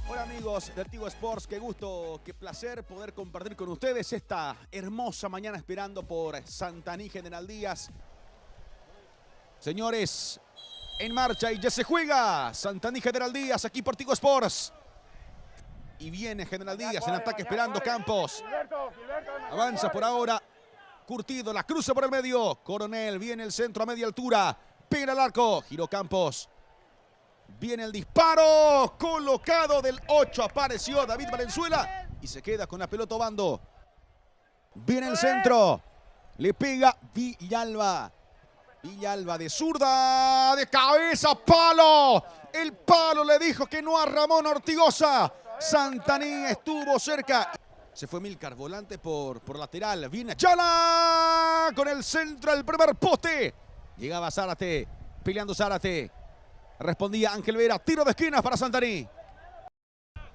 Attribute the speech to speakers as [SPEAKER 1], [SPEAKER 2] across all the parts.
[SPEAKER 1] Hola amigos de Tigo Sports, qué gusto, qué placer poder compartir con ustedes esta hermosa mañana esperando por Santaní General Díaz. Señores, en marcha y ya se juega Santaní General Díaz aquí por Tigo Sports. Y viene General Díaz en ataque esperando Campos. Avanza por ahora. Curtido, la cruza por el medio. Coronel, viene el centro a media altura. Pega al arco, giró Campos. Viene el disparo, colocado del 8, apareció David Valenzuela y se queda con la pelota Obando. Viene el centro, le pega Villalba. Villalba de zurda, de cabeza, palo. El palo le dijo que no a Ramón Ortigosa. Santaní estuvo cerca. Se fue Milcar, volante por lateral. Viene Chala con el centro, el primer poste. Llegaba Zárate, peleando Zárate. Respondía Ángel Vera, tiro de esquina para Santaní.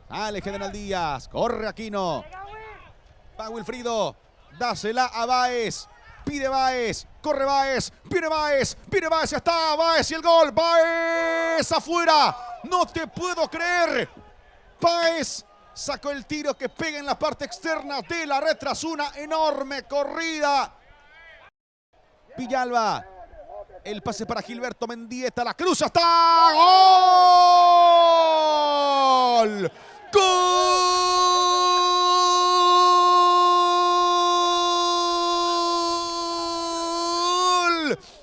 [SPEAKER 1] Sale General Díaz, corre Aquino. Va Wilfrido, dásela a Báez. Pide Báez, corre Báez, viene Báez, ya está Báez y el gol. Báez afuera, no te puedo creer. Báez sacó el tiro que pega en la parte externa de la red tras una enorme corrida. Villalba. El pase para Gilberto Mendieta, la cruza, está. ¡Gol! ¡Gol!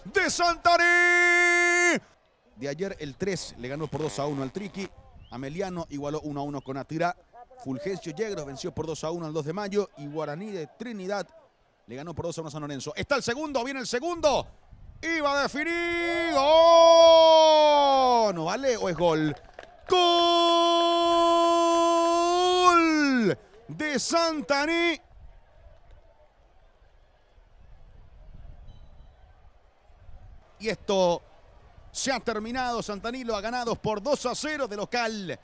[SPEAKER 1] De Santaní. De ayer el 3 le ganó por 2-1 al Triqui. Ameliano igualó 1-1 con Atirá. Fulgencio Yegros venció por 2-1 al 2 de mayo. Y Guaraní de Trinidad le ganó por 2-1 a San Lorenzo. Está el segundo, viene el segundo. Iba a definir. ¡Oh! ¿No vale o es gol? ¡Gol! De Santaní. Y esto se ha terminado. Santaní lo ha ganado por 2-0 de local.